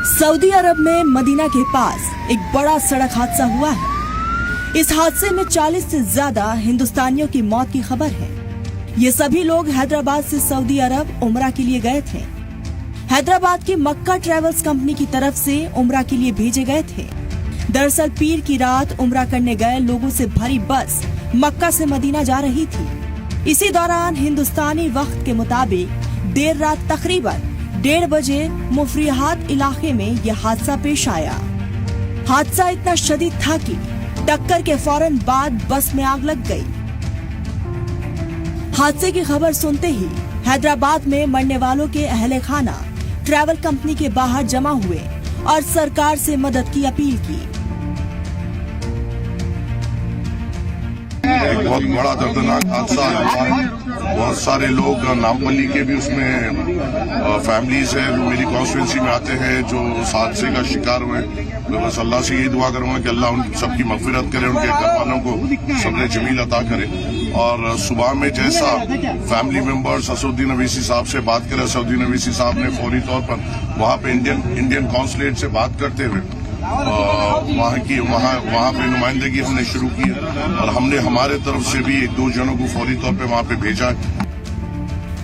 Saudi अरब में Medina के पास एक बड़ा सड़क हादसा हुआ है। इस हादसे में 40 से ज्यादा हिंदुस्तानियों की मौत की खबर है। ये सभी लोग हैदराबाद से सऊदी अरब उमरा के लिए गए थे। हैदराबाद की मक्का ट्रेवल्स कंपनी की तरफ से उमरा के लिए भेजे गए थे। दरअसल पीर की रात उमरा करने गए लोगों से भरी बस मक्का से मदीना जा रही थी। इसी दौरान हिंदुस्तानी वक्त के मुताबिक देर रात तकरीबन 1:30 बजे मुफरिहात इलाके में यह हादसा पेश आया। हादसा इतना शदीद था कि टक्कर के फौरन बाद बस में आग लग गई। हादसे की खबर सुनते ही हैदराबाद में मरने वालों के अहले खाना ट्रैवल कंपनी के बाहर जमा हुए और सरकार से मदद की अपील की। एक बहुत बड़ा दर्दनाक हादसा हुआ है। बहुत सारे लोग नामपल्ली के भी उसमें फैमिलीज हैं जो मेरी कॉन्स्टिट्यूंसी में आते हैं जो इस हादसे का शिकार हुए। मैं बस अल्लाह से ये दुआ करूंगा कि अल्लाह उन सबकी मगफिरत करे, उनके घर वालों को सब्र जमील अता करे। और सुबह में जैसा फैमिली मेंबर्स असदुद्दीन अवैसी साहब से बात करे, असदुद्दीन अवैसी साहब ने फौरी तौर पर वहां पे इंडियन कॉन्सुलेट से बात करते हुए वहाँ पे नुमाइंदगी हमने शुरू की और हमने हमारे तरफ से भी 1-2 जनों को फौरी तौर पे वहाँ पे भेजा।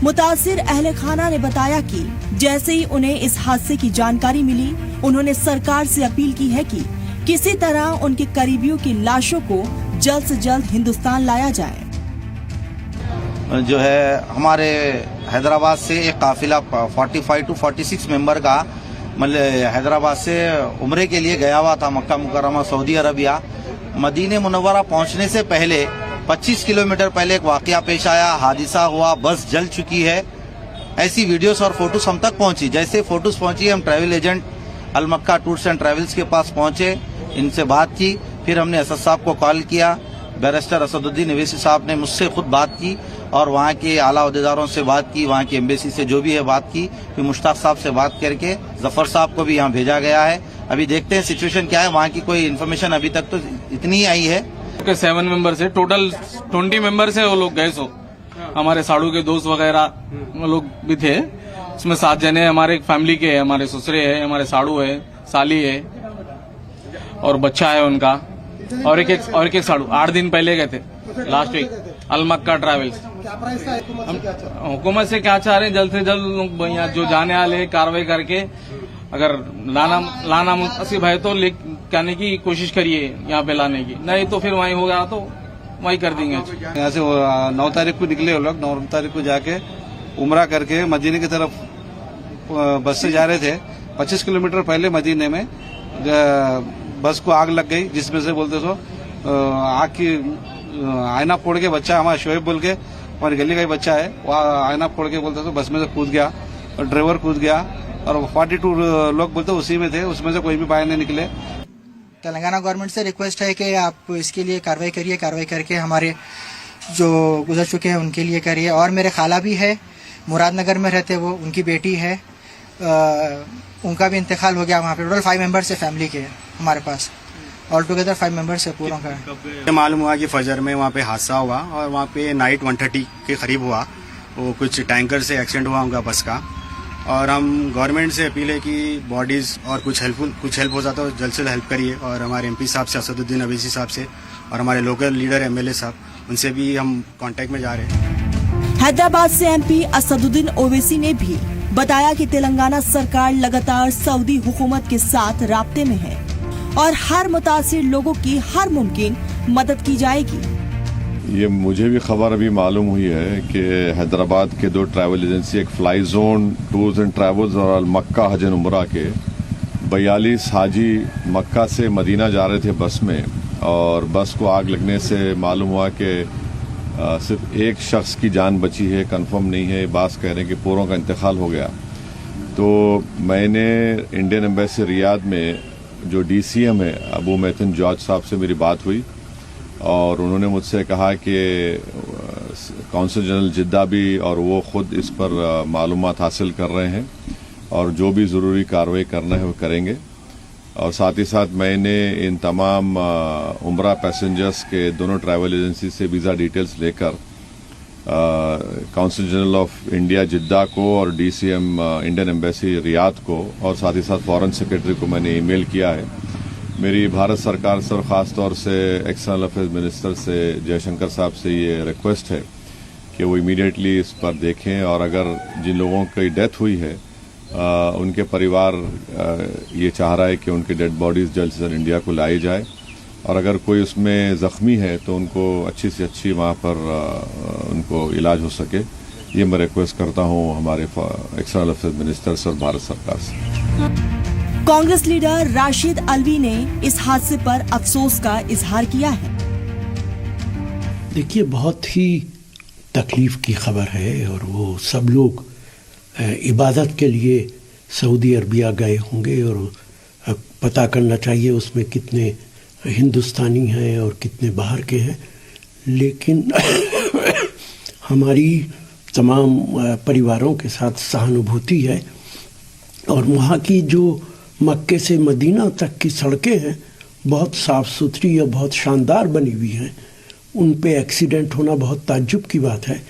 मुतासिर अहले खाना ने बताया कि जैसे ही उन्हें इस हादसे की जानकारी मिली, उन्होंने सरकार से अपील की है कि किसी तरह उनके करीबियों की लाशों को जल्द से जल्द हिंदुस्तान लाया जाए। जो है हमारे हैदराबाद से एक काफिला 45 to 46 मेंबर का मतलब हैदराबाद से उम्रे के लिए गया हुआ था मक्का मुकर्रमा सऊदी अरबिया। मदीने मुनव्वरा पहुंचने से पहले 25 किलोमीटर पहले एक वाकया पेश आया, हादसा हुआ, बस जल चुकी है। ऐसी वीडियोस और फोटोस हम तक पहुंची। जैसे फोटोस पहुंची हम travel agent Al Makkah tours and travels के पास पहुंचे, इनसे बात की। फिर हमने असद साहब को कॉल किया, बैरिस्टर असदुद्दीन अवैसी साहब ने मुझसे खुद बात की और वहाँ के आला अहदेदारों से बात की, वहाँ की एम्बेसी से जो भी है बात की। फिर मुश्ताक साहब से बात करके जफर साहब को भी यहाँ भेजा गया है। अभी देखते हैं सिचुएशन क्या है। वहाँ की कोई इन्फॉर्मेशन अभी तक तो इतनी ही आई है। 7 मेंबर से टोटल 20 मेंबर से वो लोग गए। सो हमारे साड़ू के दोस्त वगैरह वो लोग भी थे। उसमें 7 जने हमारे फैमिली के हैं, हमारे ससुरे है, हमारे साड़ू है, साली है और बच्चा है उनका और एक साड़ू 8 दिन पहले गए थे लास्ट वीक अल मक्का ट्रैवल्स। हुकूमत से क्या चाह रहे हैं, जल्द से जल्द यहाँ जो जाने वाले कार्रवाई करके अगर लाना मुनासिब है तो करने की कोशिश करिए, यहाँ पे लाने की, नहीं तो फिर वहीं होगा तो वहीं कर देंगे। यहाँ से 9 तारीख को निकले वो लोग, 9 तारीख को जाके उमरा करके मदीने की तरफ बस से जा रहे थे। 25 किलोमीटर पहले मदीने में बस को आग लग गई, जिसमें से बोलते सो आग की आईना फोड़ के बच्चा हमारा शोएब बोल के हमारी गली का ही बच्चा है, वह आईना फोड़ के बोलते सो बस में से कूद गया और ड्राइवर कूद गया और 42 लोग बोलते उसी में थे, उसमें से कोई भी बाहर नहीं निकले। तेलंगाना गवर्नमेंट से रिक्वेस्ट है कि आप इसके लिए कार्रवाई करिए, कार्रवाई करके हमारे जो गुजर चुके हैं उनके लिए करिए। और मेरे खाला भी है, मुरादनगर में रहते वो, उनकी बेटी है, उनका भी इंतकाल हो गया वहाँ पे। टोटल 5 मेंबर्स है फैमिली के हमारे पास, ऑल टुगेदर 5 मेंबर्स है पूरों का। मालूम हुआ कि फजर में वहाँ पे हादसा हुआ और वहाँ पे नाइट 1:30 के करीब हुआ। वो कुछ टैंकर से एक्सीडेंट हुआ उनका बस का। और हम गवर्नमेंट से अपील है कि बॉडीज और कुछ हेल्प हो जाता है जल्द से जल्द हेल्प करिए। और हमारे MP साहब से, असदुद्दीन अवैसी साहब से और हमारे लोकल लीडर MLA साहब, उनसे भी हम कांटेक्ट में जा रहे हैं। हैदराबाद से MP असदुद्दीन ओवैसी ने भी बताया कि तेलंगाना सरकार लगातार सऊदी हुकूमत के साथ राब्ते में है और हर मुतासिर लोगों की हर मुमकिन मदद की जाएगी। ये मुझे भी खबर अभी मालूम हुई है कि हैदराबाद के 2 ट्रैवल एजेंसी, एक fly zone tours and travels और अल मक्का हज एंड उमरा के 42 हाजी मक्का से मदीना जा रहे थे बस में, और बस को आग लगने से मालूम हुआ कि सिर्फ एक शख्स की जान बची है, कंफर्म नहीं है। बास कह रहे हैं कि पूरों का इंतकाल हो गया। तो मैंने इंडियन एम्बेसी रियाद में जो DCM है अबू मैथन जॉर्ज साहब से मेरी बात हुई और उन्होंने मुझसे कहा कि कौंसल जनरल जिद्दा भी और वो खुद इस पर मालूमात हासिल कर रहे हैं और जो भी ज़रूरी कार्रवाई करना है वो करेंगे। और साथ ही साथ मैंने इन तमाम उमरा पैसेंजर्स के दोनों ट्रैवल एजेंसी से वीज़ा डिटेल्स लेकर काउंसिल जनरल ऑफ इंडिया जिद्दा को और DCM इंडियन एम्बेसी रियाद को और साथ ही साथ फॉरेन सेक्रेटरी को मैंने ईमेल किया है। मेरी भारत सरकार से और ख़ास तौर से एक्सटर्नल अफेयर्स मिनिस्टर से जयशंकर साहब से ये रिक्वेस्ट है कि वो इमीडिएटली इस पर देखें और अगर जिन लोगों की डेथ हुई है उनके परिवार ये चाह रहा है कि उनकी डेड बॉडीज़ जल्द से जल्द इंडिया को लाई जाए और अगर कोई उसमें ज़ख्मी है तो उनको अच्छी से अच्छी वहाँ पर उनको इलाज हो सके। ये मैं रिक्वेस्ट करता हूँ हमारे एक्सटर्नल अफेयर्स मिनिस्टर से और भारत सरकार से। कांग्रेस लीडर राशिद अलवी ने इस हादसे पर अफसोस का इजहार किया है। देखिए, बहुत ही तकलीफ की खबर है और वो सब लोग इबादत के लिए सऊदी अरबिया गए होंगे और पता करना चाहिए उसमें कितने हिंदुस्तानी हैं और कितने बाहर के हैं, लेकिन हमारी तमाम परिवारों के साथ सहानुभूति है। और वहाँ की जो मक्के से मदीना तक की सड़कें हैं बहुत साफ़ सुथरी और बहुत शानदार बनी हुई हैं। उन पे एक्सीडेंट होना बहुत ताज्जुब की बात है,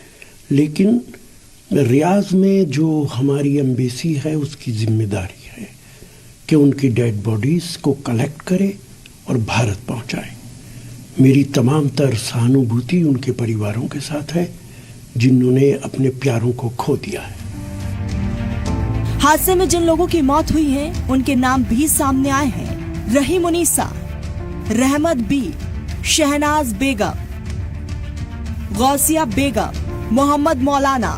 लेकिन रियाज में जो हमारी एम्बेसी है उसकी जिम्मेदारी है कि उनकी डेड बॉडीज़ को कलेक्ट करे और भारत पहुंचाए। मेरी तमाम तर सहानुभूति उनके परिवारों के साथ है जिन्होंने अपने प्यारों को खो दिया है। हादसे में जिन लोगों की मौत हुई है उनके नाम भी सामने आए हैं। रहीम उनीसा, रहमत बी, शहनाज बेगम, गौसिया बेगम, मोहम्मद मौलाना,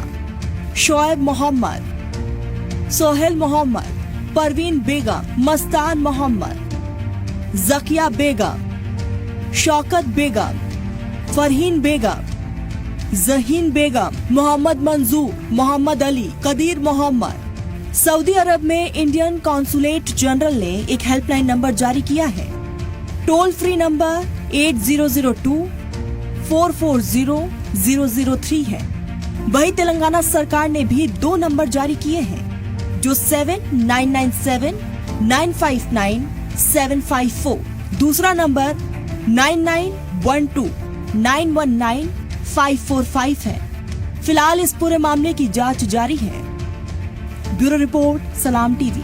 शोएब मोहम्मद, सोहेल मोहम्मद, परवीन बेगम, मस्तान मोहम्मद, जकिया बेगम, शौकत बेगम, फरहीन बेगम, जहीन बेगम, मोहम्मद मंजूर, मोहम्मद अली, कदीर मोहम्मद। सऊदी अरब में इंडियन कॉन्सुलेट जनरल ने एक हेल्पलाइन नंबर जारी किया है। टोल फ्री नंबर 8002 440 003 है। वही तेलंगाना सरकार ने भी 2 नंबर जारी किए हैं जो 7997 959 754, दूसरा नंबर 9912 919 545 है। फिलहाल इस पूरे मामले की जांच जारी है। ब्यूरो रिपोर्ट, सलाम टीवी।